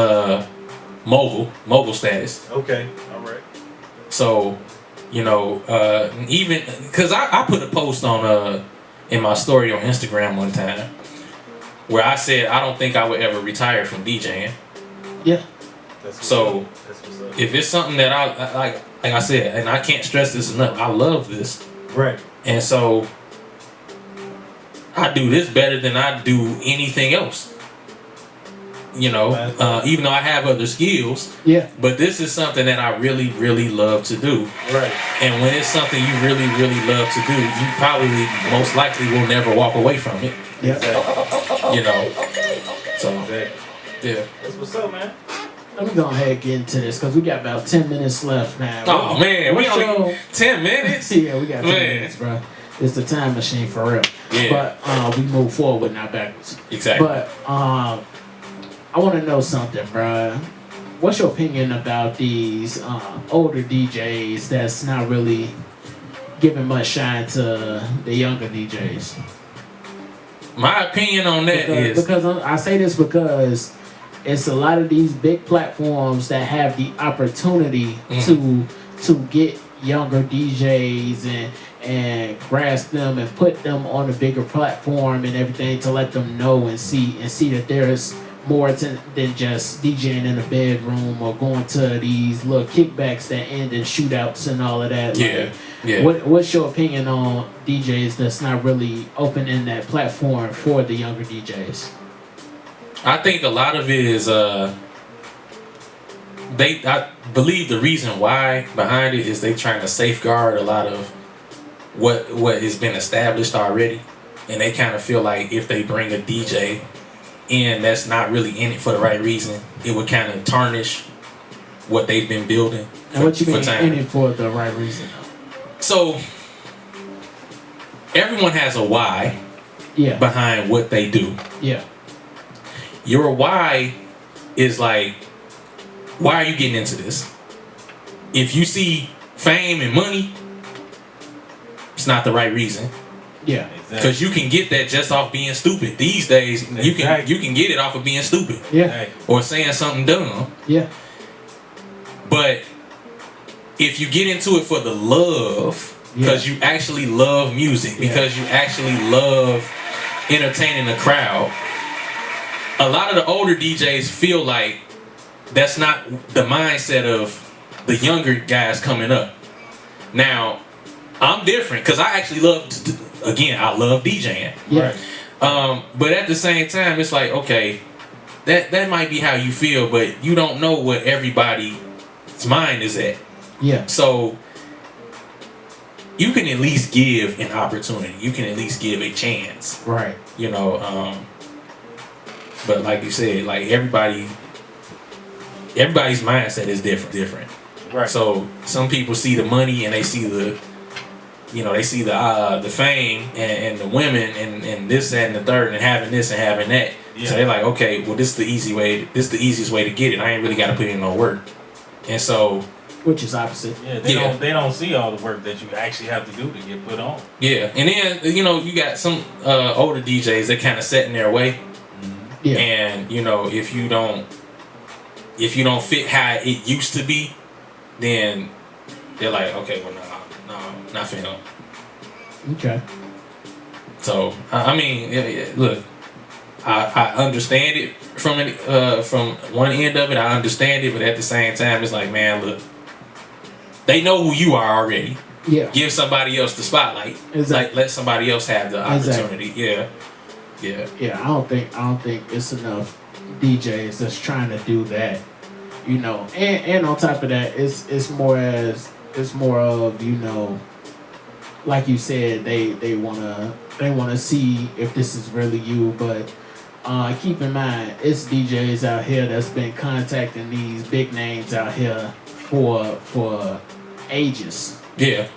mogul status. Okay, all right. So, you know, even because I put a post on in my story on Instagram one time where I said I don't think I would ever retire from DJing. Yeah. So if it's something that I like I said, and I can't stress this enough, I love this. Right. And so I do this better than I do anything else. You know, even though I have other skills. Yeah. But this is something that I really, really love to do. Right. And when it's something you really, really love to do, you probably most likely will never walk away from it. Yeah. Exactly. You know. So yeah. That's what's up, man. Let me go ahead and get into this because we got about 10 minutes left now. Oh man, we only 10 minutes? Yeah, we got 10 minutes, bro. It's the time machine for real. Yeah. But we move forward, not backwards. Exactly. But I want to know something, bro. What's your opinion about these older DJs that's not really giving much shine to the younger DJs? My opinion on that is because I say this because it's a lot of these big platforms that have the opportunity to get younger DJs and grasp them and put them on a bigger platform and everything to let them know and see that there's more than just DJing in a bedroom or going to these little kickbacks that end in shootouts and all of that. Yeah. Yeah. What's your opinion on DJs that's not really opening that platform for the younger DJs? I think a lot of it is I believe the reason why behind it is they trying to safeguard a lot of what has been established already, and they kind of feel like if they bring a DJ in that's not really in it for the right reason, it would kind of tarnish what they've been building. And what you mean in it for the right reason? So everyone has a why behind what they do. Yeah. Your why is like, why are you getting into this? If you see fame and money, it's not the right reason. Yeah. Because you can get that just off being stupid. These days, you can get it off of being stupid. Yeah. Or saying something dumb. Yeah. But if you get into it for the love, because you actually love music, because you actually love entertaining the crowd, a lot of the older DJs feel like that's not the mindset of the younger guys coming up. Now, I'm different because I actually love, I love DJing. Yeah. But at the same time, it's like, okay, that might be how you feel, but you don't know what everybody's mind is at. Yeah. So you can at least give an opportunity. You can at least give a chance. Right. You know, but like you said, like everybody's mindset is different. Right. So some people see the money and they see the fame and the women and this, that, and the third, and having this and having that. Yeah. So they're like, okay, well, this is the easiest way to get it. I ain't really got to put in no work. And so, which is opposite. Yeah, they don't see all the work that you actually have to do to get put on. Yeah, and then you got some older DJs that kind of set in their way. Yeah. And if you don't fit how it used to be, then they're like, okay, well, no, not for him. Okay. So I mean, look, I understand it from one end of it. I understand it, but at the same time, it's like, man, look, they know who you are already. Yeah. Give somebody else the spotlight. Exactly. Like let somebody else have the opportunity. Exactly. Yeah. Yeah. I don't think it's enough DJs that's trying to do that. You know, and on top of that, it's more of, you know, like you said, they wanna see if this is really you, but keep in mind, it's DJs out here that's been contacting these big names out here for ages. Yeah.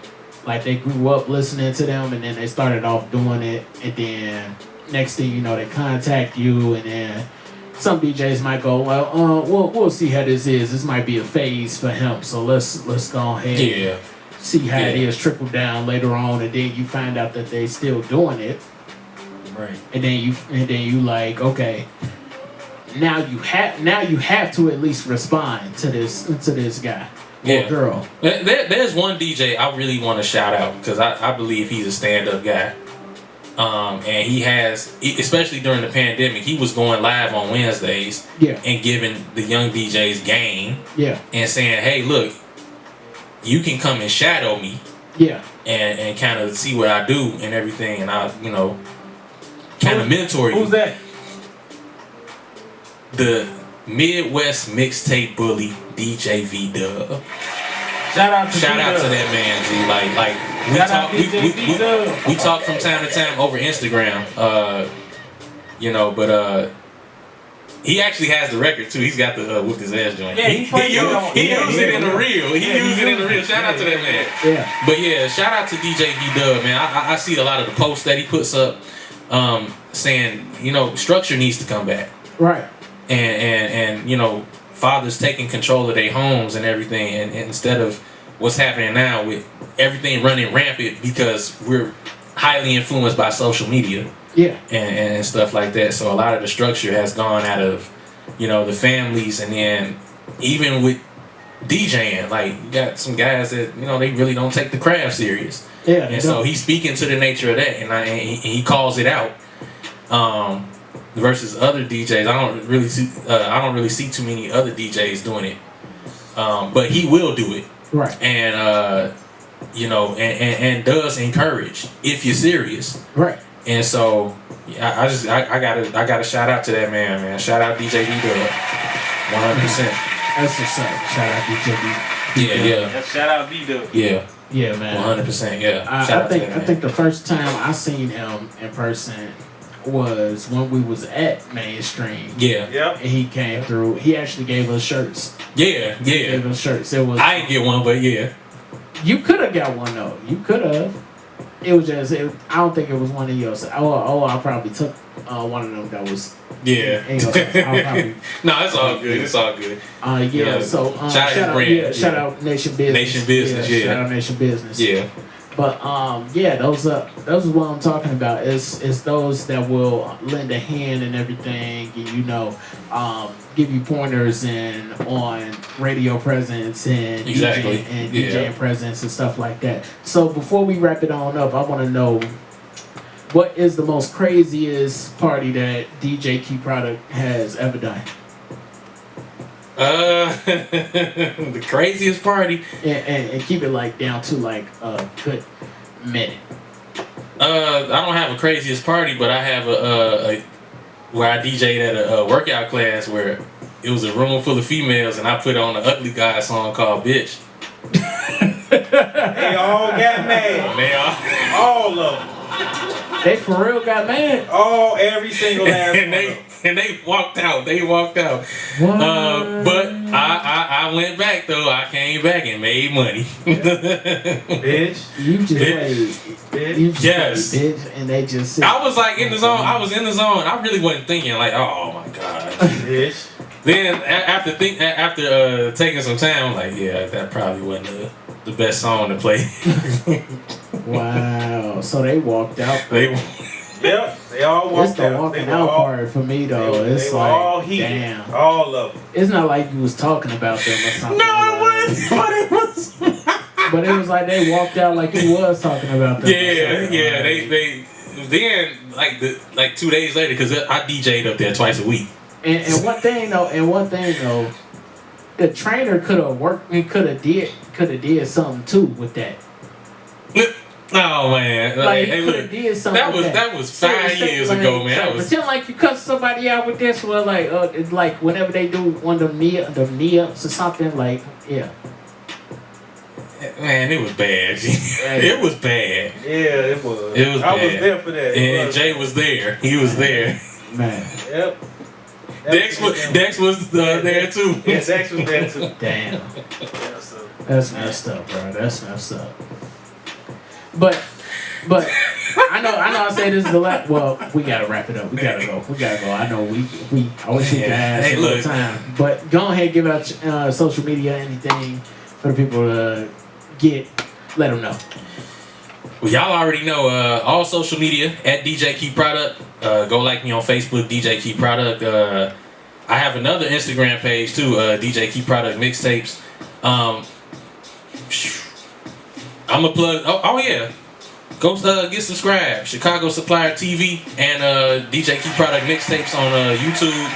Like they grew up listening to them, and then they started off doing it, and then next thing you know, they contact you, and then some DJs might go, well, we'll see how this is. This might be a phase for him, so let's go ahead. Yeah. See how it is trickle down later on, and then you find out that they still doing it. Right. And then you like, okay, now you have to at least respond to this guy or girl. There's one DJ I really want to shout out because I believe he's a stand-up guy. And he has, especially during the pandemic, he was going live on Wednesdays and giving the young DJs game and saying, hey, look, you can come and shadow me and kind of see what I do and everything, and I'll, you know, kind of mentor you. Who's that? The Midwest mixtape bully, DJ V-Dub. Shout out to that man, G. Like we talk from time to time over Instagram. You know, but he actually has the record too. He's got the Whoop His Ass joint. Yeah, he used it in the reel. He used it in the reel. Shout out to that man. Yeah. But yeah, shout out to DJ V-Dub, man. I see a lot of the posts that he puts up, saying, you know, structure needs to come back. Right. And you know, fathers taking control of their homes and everything, and instead of what's happening now with everything running rampant because we're highly influenced by social media. Yeah. And stuff like that. So a lot of the structure has gone out of, you know, the families, and then even with DJing, like you got some guys that, you know, they really don't take the craft serious. Yeah. And so he's speaking to the nature of that, and he calls it out. Versus other DJs, I don't really see too many other DJs doing it. But he will do it. Right. And you know, and does encourage if you're serious. Right. And so I gotta shout out to that man. Shout out DJ V-Dub. 100%. That's what's up. Shout out DJ V-Dub. Yeah. Shout out V-Dub. Yeah. Yeah, man. 100%. Yeah. I think the first time I seen him in person was when we was at Mainstream. Yeah. Yep. And he came through. He actually gave us shirts. Yeah. He gave us shirts. It was. I didn't get one, but yeah. You could have got one though. You could have. It was just. I don't think it was one of yours. I probably took one of them that was. Yeah. No, it's all good. It's all good. Yeah. So shout out Nation Business. Nation Business. Yeah. Shout out Nation Business. Yeah. But those is what I'm talking about. It's those that will lend a hand and everything, and you know, give you pointers and on radio presence and DJing presence and stuff like that. So before we wrap it on up, I want to know, what is the most craziest party that DJ Key Product has ever done? The craziest party, and keep it like down to like a good minute. I don't have a craziest party, but I have a where I DJ'd at a workout class where it was a room full of females, and I put on an Ugly Guy song called "Bitch." They all got mad. All of them. They for real got mad. Every single last one. And they walked out. What? But I went back though. I came back and made money. Bitch. You just played. You just Yes. played, bitch, and they just said, I was like in the zone. I was in the zone. I really wasn't thinking like, oh my god. Bitch. Then after taking some time, I'm like, yeah, that probably wasn't the best song to play. Wow. So they walked out. Yep, they all walked out. It's the walking out part for me though. It's they like, all heated. damn. All of them. It's not like you was talking about them or something. No, it wasn't. But it was. But it was like they walked out like you was talking about them. Yeah. They then like 2 days later, because I DJ'd up there twice a week. And one thing though, the trainer could have worked. He could have did something too with that. Oh man, like he could have did something. That was 5 years ago, man. So pretend like you cut somebody out with this. Well, like it's like whenever they do one of them knee ups or something, like yeah. Man, it was bad. It was bad. Yeah, it was. It was bad. I was there for that. And Jay was there. He was there. Man. Yep. Dex was there too. Yeah, Dex was there too. Damn. Yeah, so. That's messed up, bro. That's messed up. But I know I say this is a lot. Well, we gotta wrap it up. We gotta go. I know we always shoot the ass all the time. But go ahead and give out social media, anything for the people to let them know. Well, y'all already know all social media at DJ Key Product. Go like me on Facebook, DJ Key Product. I have another Instagram page too, DJ Key Product Mixtapes. I'm gonna plug. Oh yeah, go get subscribed. Chicago Supplier TV and DJ Key Product Mixtapes on YouTube.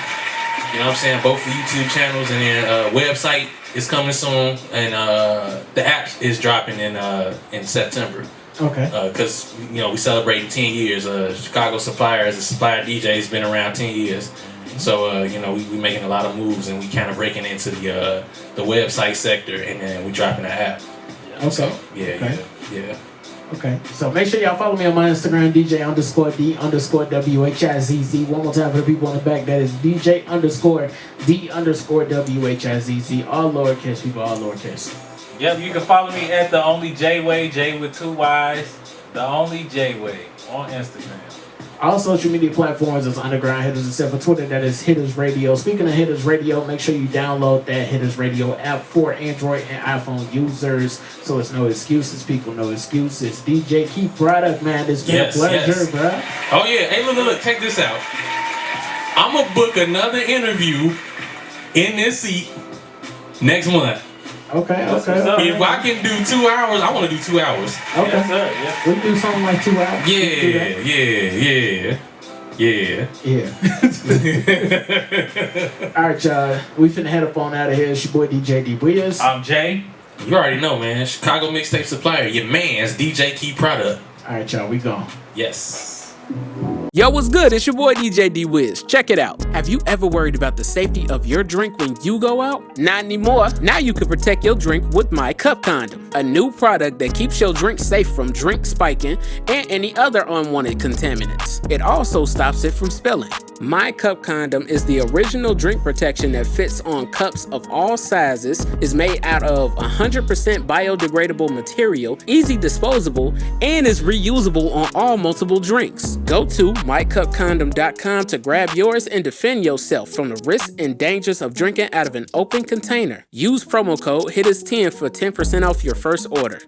You know what I'm saying? Both the YouTube channels, and then website is coming soon, and the app is dropping in September. Okay. Because we celebrating 10 years. Chicago Supplier as a supplier DJ has been around 10 years. So we making a lot of moves, and we kind of breaking into the website sector, and then we dropping the app. Okay. So, yeah. Okay. So make sure y'all follow me on my Instagram, DJ_D_WHIZZ. One more time for the people on the back. That is DJ_D_WHIZZ. All lowercase people, all lowercase. Yep, you can follow me at The Only J Way, J with 2 Y's. The Only J Way on Instagram. All social media platforms is Underground Hitters, except for Twitter, that is Hittas Radio. Speaking of Hittas Radio, make sure you download that Hittas Radio app for Android and iPhone users. So it's no excuses, people, no excuses. DJ Key Product, man, it's been a pleasure, bro. Oh yeah, hey look, check this out. I'm gonna book another interview in this seat next month. Okay. If I can do 2 hours, I want to do 2 hours. Okay. Yes, sir. Yes. We can do something like 2 hours. Yeah. All right, y'all. We finna head up on out of here. It's your boy DJ D Wiz. I'm Jay. You already know, man. Chicago Mixtape Supplier. Your man's DJ Key Product. All right, y'all. We gone. Yes. Yo, what's good? It's your boy DJ D Wiz. Check it out. Have you ever worried about the safety of your drink when you go out? Not anymore. Now you can protect your drink with My Cup Condom, a new product that keeps your drink safe from drink spiking and any other unwanted contaminants. It also stops it from spilling. My Cup Condom is the original drink protection that fits on cups of all sizes, is made out of 100% biodegradable material, easy disposable, and is reusable on all multiple drinks. Go to mycupcondom.com to grab yours and defend yourself from the risks and dangers of drinking out of an open container. Use promo code HITTAS10 for 10% off your first order.